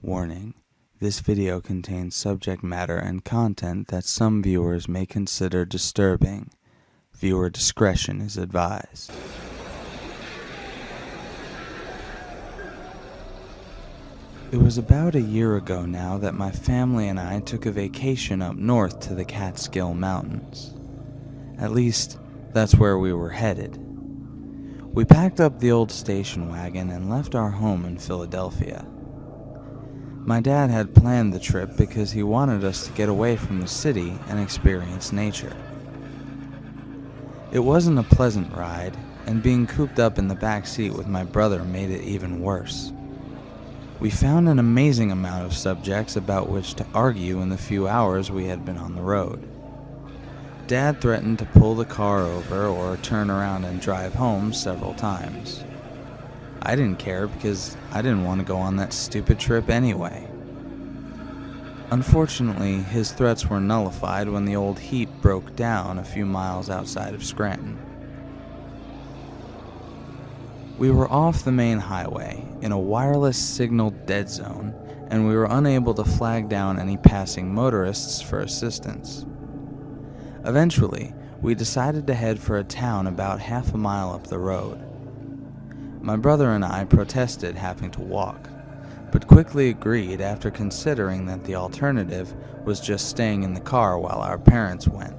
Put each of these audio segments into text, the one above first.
Warning: this video contains subject matter and content that some viewers may consider disturbing. Viewer discretion is advised. It was about a year ago now that my family and I took a vacation up north to the Catskill Mountains. At least, that's where we were headed. We packed up the old station wagon and left our home in Philadelphia. My dad had planned the trip because he wanted us to get away from the city and experience nature. It wasn't a pleasant ride, and being cooped up in the back seat with my brother made it even worse. We found an amazing amount of subjects about which to argue in the few hours we had been on the road. Dad threatened to pull the car over or turn around and drive home several times. I didn't care because I didn't want to go on that stupid trip anyway. Unfortunately, his threats were nullified when the old heap broke down a few miles outside of Scranton. We were off the main highway in a wireless signal dead zone, and we were unable to flag down any passing motorists for assistance. Eventually, we decided to head for a town about half a mile up the road. My brother and I protested having to walk, but quickly agreed after considering that the alternative was just staying in the car while our parents went.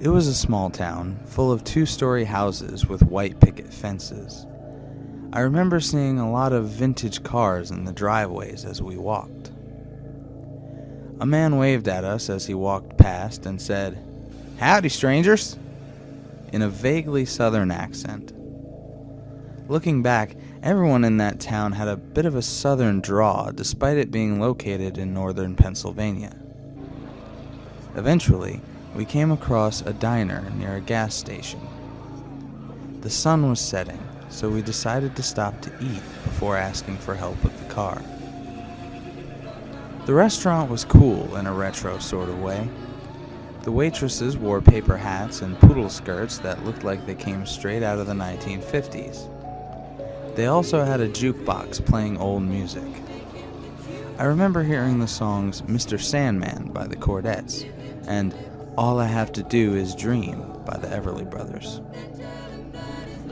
It was a small town, full of two-story houses with white picket fences. I remember seeing a lot of vintage cars in the driveways as we walked. A man waved at us as he walked past and said, "Howdy, strangers," in a vaguely southern accent. Looking back, everyone in that town had a bit of a southern draw despite it being located in northern Pennsylvania. Eventually, we came across a diner near a gas station. The sun was setting, so we decided to stop to eat before asking for help with the car. The restaurant was cool in a retro sort of way. The waitresses wore paper hats and poodle skirts that looked like they came straight out of the 1950s. They also had a jukebox playing old music. I remember hearing the songs Mr. Sandman by the Chordettes and All I Have to Do Is Dream by the Everly Brothers.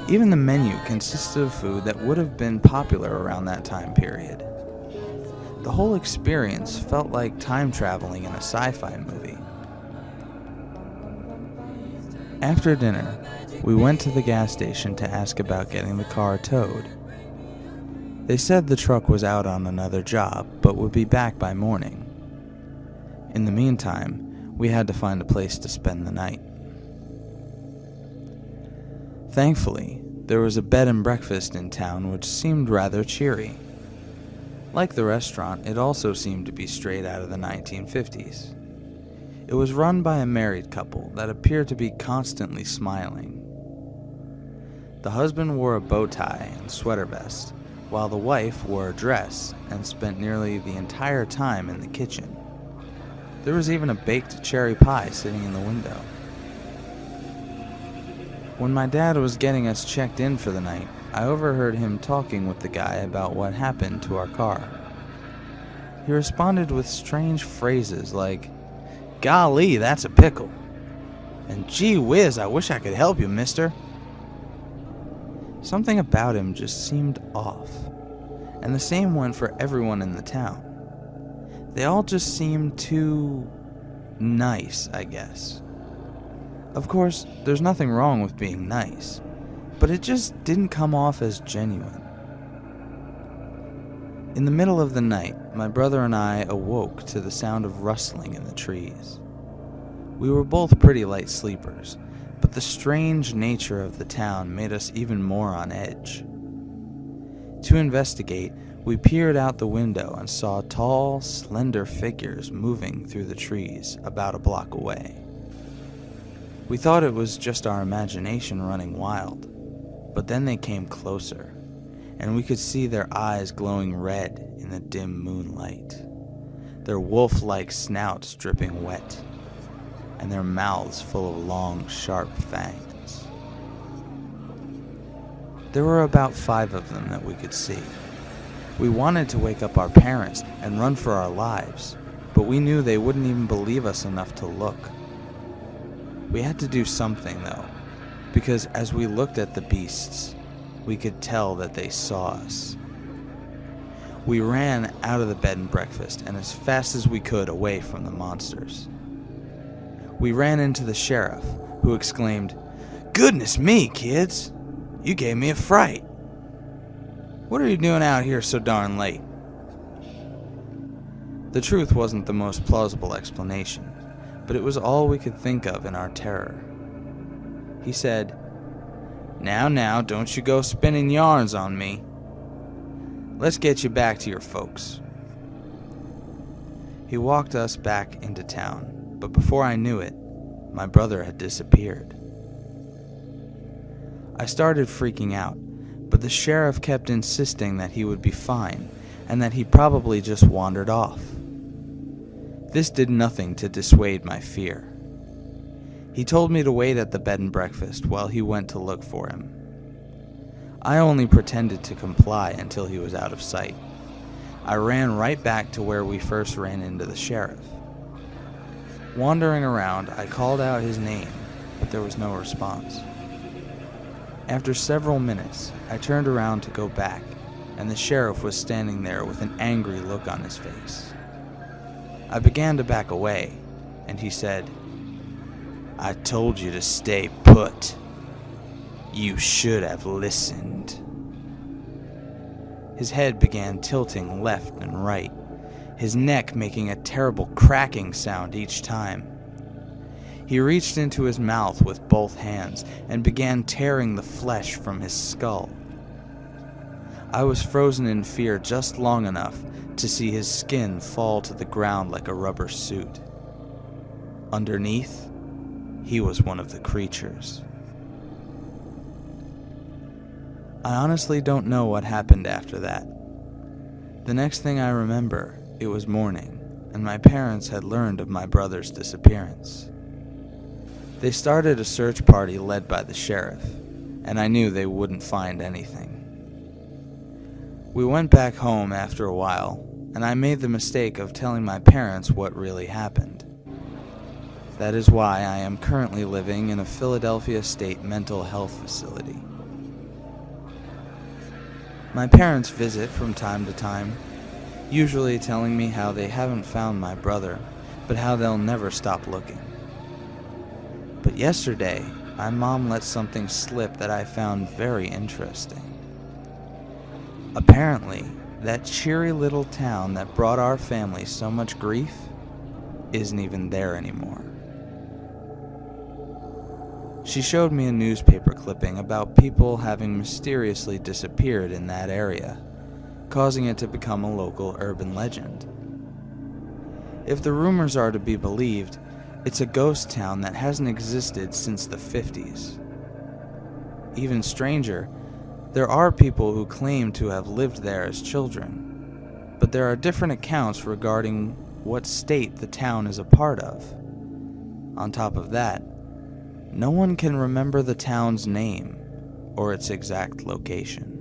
Even the menu consisted of food that would have been popular around that time period. The whole experience felt like time traveling in a sci-fi movie. After dinner, we went to the gas station to ask about getting the car towed. They said the truck was out on another job, but would be back by morning. In the meantime, we had to find a place to spend the night. Thankfully, there was a bed and breakfast in town which seemed rather cheery. Like the restaurant, it also seemed to be straight out of the 1950s. It was run by a married couple that appeared to be constantly smiling. The husband wore a bow tie and sweater vest, while the wife wore a dress and spent nearly the entire time in the kitchen. There was even a baked cherry pie sitting in the window. When my dad was getting us checked in for the night, I overheard him talking with the guy about what happened to our car. He responded with strange phrases like, "Golly, that's a pickle," and "Gee whiz, I wish I could help you, mister." Something about him just seemed off, and the same went for everyone in the town. They all just seemed too nice, I guess. Of course, there's nothing wrong with being nice, but it just didn't come off as genuine. In the middle of the night, my brother and I awoke to the sound of rustling in the trees. We were both pretty light sleepers, but the strange nature of the town made us even more on edge. To investigate, we peered out the window and saw tall, slender figures moving through the trees about a block away. We thought it was just our imagination running wild, but then they came closer, and we could see their eyes glowing red in the dim moonlight, their wolf-like snouts dripping wet, and their mouths full of long, sharp fangs. There were about 5 of them that we could see, We wanted to wake up our parents and run for our lives, but we knew they wouldn't even believe us enough to look. We had to do something, though, because as we looked at the beasts, we could tell that they saw us. We ran out of the bed and breakfast and as fast as we could away from the monsters. We ran into the sheriff, who exclaimed, "Goodness me, kids! You gave me a fright. What are you doing out here so darn late?" The truth wasn't the most plausible explanation, but it was all we could think of in our terror. He said, Now, don't you go spinning yarns on me. Let's get you back to your folks." He walked us back into town, but before I knew it, my brother had disappeared. I started freaking out, but the sheriff kept insisting that he would be fine and that he probably just wandered off. This did nothing to dissuade my fear. He told me to wait at the bed and breakfast while he went to look for him. I only pretended to comply until he was out of sight. I ran right back to where we first ran into the sheriff. Wandering around, I called out his name, but there was no response. After several minutes, I turned around to go back, and the sheriff was standing there with an angry look on his face. I began to back away, and he said, "I told you to stay put. You should have listened." His head began tilting left and right, his neck making a terrible cracking sound each time. He reached into his mouth with both hands and began tearing the flesh from his skull. I was frozen in fear just long enough to see his skin fall to the ground like a rubber suit. Underneath, he was one of the creatures. I honestly don't know what happened after that. The next thing I remember, it was morning, and my parents had learned of my brother's disappearance. They started a search party led by the sheriff, and I knew they wouldn't find anything. We went back home after a while, and I made the mistake of telling my parents what really happened. That is why I am currently living in a Philadelphia state mental health facility. My parents visit from time to time, usually telling me how they haven't found my brother, but how they'll never stop looking. But yesterday, my mom let something slip that I found very interesting. Apparently, that cheery little town that brought our family so much grief isn't even there anymore. She showed me a newspaper clipping about people having mysteriously disappeared in that area, causing it to become a local urban legend. If the rumors are to be believed, it's a ghost town that hasn't existed since the 50s. Even stranger, there are people who claim to have lived there as children, but there are different accounts regarding what state the town is a part of. On top of that, no one can remember the town's name or its exact location.